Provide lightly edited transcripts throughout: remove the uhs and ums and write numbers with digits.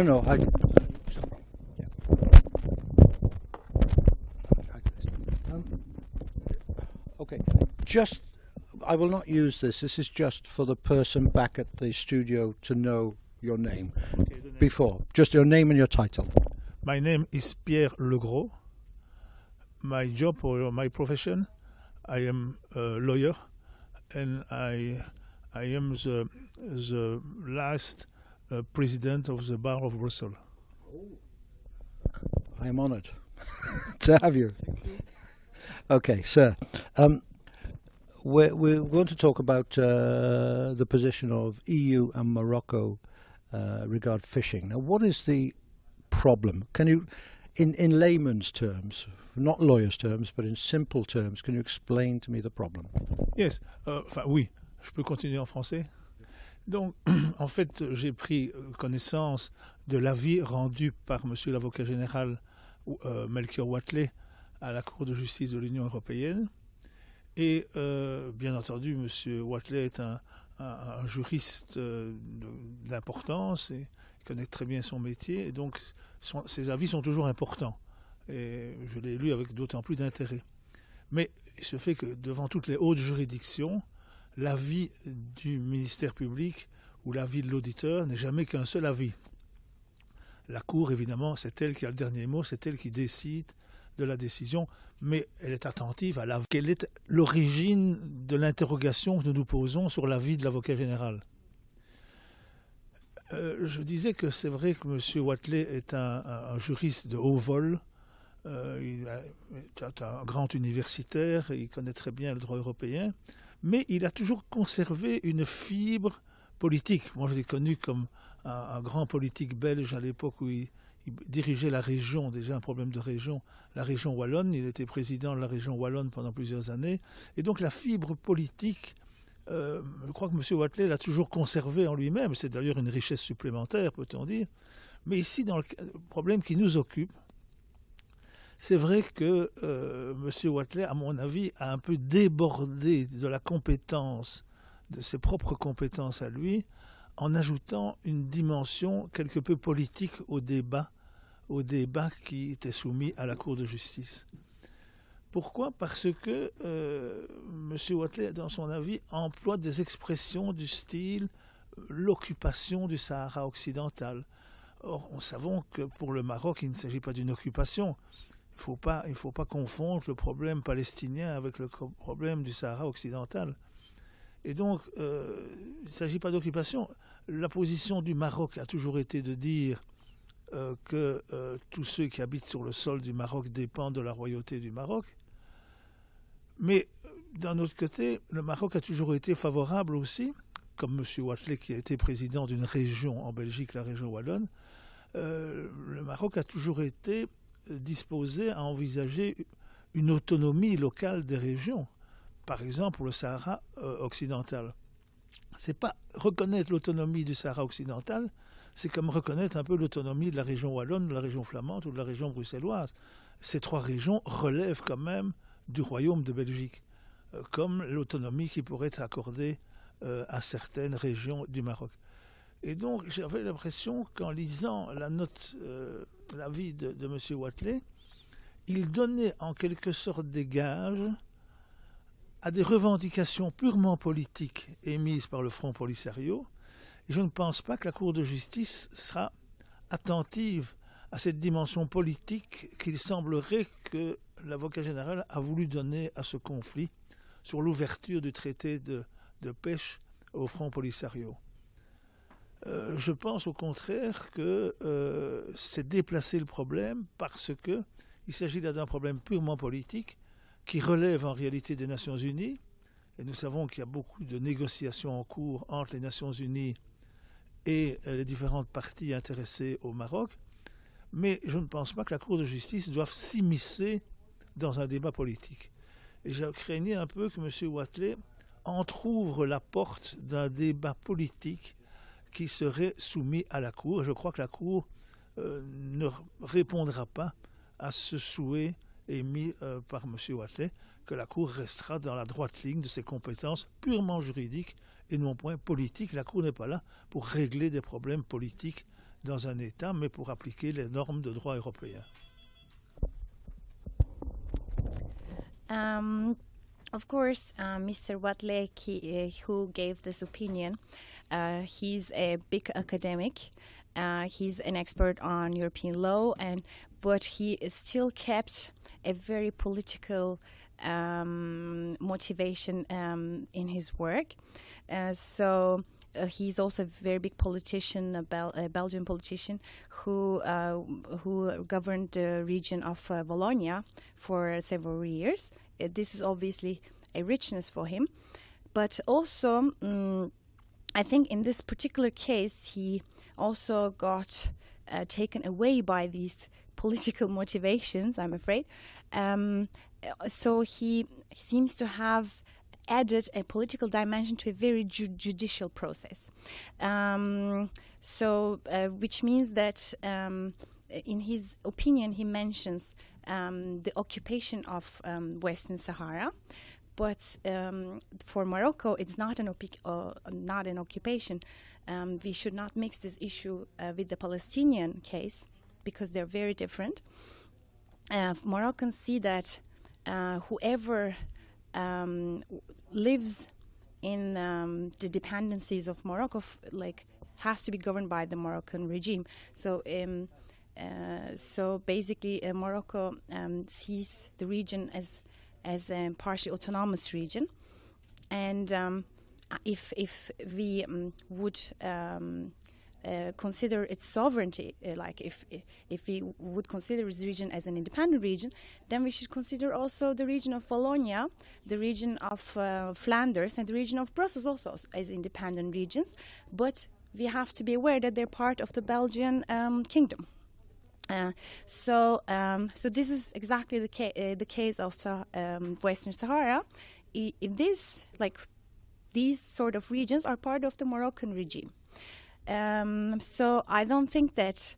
No. Okay. I will not use this. This is just for the person back at the studio to know your name. Okay, before. Just your name and your title. My name is Pierre Legros. My job or my profession, I am a lawyer, and I am the last president of the Bar of Brussels. I am honored to have you. Okay, sir. We're going to talk about the position of EU and Morocco regard fishing. Now, what is the problem? Can you, in layman's terms, not lawyers' terms, but in simple terms, can you explain to me the problem? Yes, oui, je peux continuer en français. Donc, en fait, j'ai pris connaissance de l'avis rendu par Monsieur l'avocat général Melchior Wathelet à la Cour de justice de l'Union européenne. Et bien entendu, M. Wathelet est un juriste d'importance et il connaît très bien son métier. Et donc, ses avis sont toujours importants. Et je l'ai lu avec d'autant plus d'intérêt. Mais il se fait que devant toutes les hautes juridictions, l'avis du ministère public ou l'avis de l'auditeur n'est jamais qu'un seul avis. La Cour, évidemment, c'est elle qui a le dernier mot, c'est elle qui décide de la décision, mais elle est attentive à quelle est l'origine de l'interrogation que nous nous posons sur l'avis de l'avocat général. Je disais que c'est vrai que M. Wathelet est un juriste de haut vol. Il est un grand universitaire, il connaît très bien le droit européen, mais il a toujours conservé une fibre politique. Moi, je l'ai connu comme un grand politique belge à l'époque où il dirigeait la région, déjà un problème de région, la région wallonne. Il était président de la région wallonne pendant plusieurs années. Et donc la fibre politique, je crois que M. Wathelet l'a toujours conservée en lui-même. C'est d'ailleurs une richesse supplémentaire, peut-on dire. Mais ici, dans le problème qui nous occupe, c'est vrai que M. Wathelet, à mon avis, a un peu débordé de la compétence, de ses propres compétences à lui, en ajoutant une dimension quelque peu politique au débat qui était soumis à la Cour de justice. Pourquoi ? Parce que M. Wathelet, dans son avis, emploie des expressions du style l'occupation du Sahara occidental. Or, nous savons que pour le Maroc, il ne s'agit pas d'une occupation. Il ne faut pas confondre le problème palestinien avec le problème du Sahara occidental. Et donc, il ne s'agit pas d'occupation. La position du Maroc a toujours été de dire que tous ceux qui habitent sur le sol du Maroc dépendent de la royauté du Maroc. Mais d'un autre côté, le Maroc a toujours été favorable aussi, comme M. Wathelet qui a été président d'une région en Belgique, la région wallonne, le Maroc a toujours été disposé à envisager une autonomie locale des régions. Par exemple, pour le Sahara occidental. C'est pas reconnaître l'autonomie du Sahara occidental, c'est comme reconnaître un peu l'autonomie de la région wallonne, de la région flamande ou de la région bruxelloise. Ces trois régions relèvent quand même du royaume de Belgique, comme l'autonomie qui pourrait être accordée à certaines régions du Maroc. Et donc j'avais l'impression qu'en lisant l'avis de M. Wathelet, il donnait en quelque sorte des gages à des revendications purement politiques émises par le Front Polisario. Et je ne pense pas que la Cour de justice sera attentive à cette dimension politique qu'il semblerait que l'avocat général a voulu donner à ce conflit sur l'ouverture du traité de pêche au Front Polisario. Je pense au contraire que c'est déplacer le problème parce qu'il s'agit là d'un problème purement politique qui relève en réalité des Nations Unies, et nous savons qu'il y a beaucoup de négociations en cours entre les Nations Unies et les différentes parties intéressées au Maroc, mais je ne pense pas que la Cour de justice doive s'immiscer dans un débat politique. Et je craignais un peu que M. Wathelet entrouvre la porte d'un débat politique qui serait soumis à la Cour. Je crois que la Cour ne répondra pas à ce souhait émis par M. Wathelet, que la Cour restera dans la droite ligne de ses compétences purement juridiques et non point politiques. La Cour n'est pas là pour régler des problèmes politiques dans un État, mais pour appliquer les normes de droit européen. Of course, Mr. Watley, who gave this opinion, he's a big academic. He's an expert on European law, but he is still kept a very political motivation in his work. So he's also a very big politician, a Belgian politician who governed the region of Wallonia for several years. This is obviously a richness for him, but also I think in this particular case he also got taken away by these political motivations, I'm afraid. So he seems to have added a political dimension to a very judicial process. Which means that in his opinion he mentions the occupation of Western Sahara, but for Morocco it's not an occupation. We should not mix this issue with the Palestinian case because they're very different. Moroccans see that whoever lives in the dependencies of Morocco has to be governed by the Moroccan regime. So basically Morocco sees the region as a partially autonomous region, and if we would consider its sovereignty, if we would consider this region as an independent region, then we should consider also the region of Wallonia, the region of Flanders, and the region of Brussels also as independent regions. But we have to be aware that they're part of the Belgian kingdom. So this is exactly the case of Western Sahara. These sort of regions are part of the Moroccan regime. So I don't think that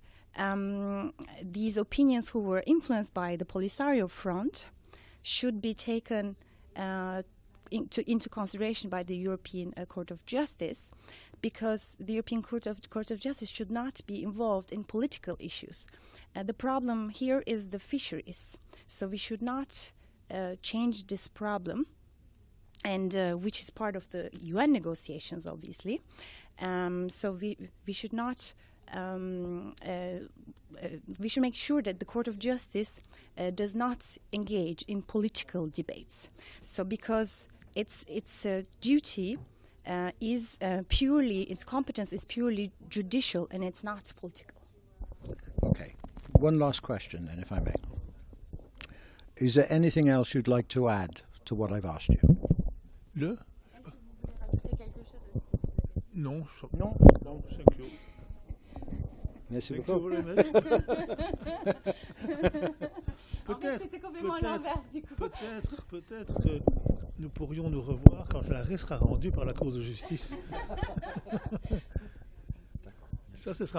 these opinions who were influenced by the Polisario Front should be taken into consideration by the European Court of Justice, because the European Court of Justice should not be involved in political issues. The problem here is the fisheries, so we should not change this problem, and which is part of the UN negotiations, obviously. So we should not. We should make sure that the Court of Justice does not engage in political debates. So because its duty is purely, its competence is purely judicial, and it's not political. Okay. One last question, then, if I may. Is there anything else you'd like to add to what I've asked you? Non. Non. Thank you. Merci Thank beaucoup. you very much. Peut-être que nous pourrions nous revoir quand l'arrêt sera rendu par la Cour de justice. Ça, ce sera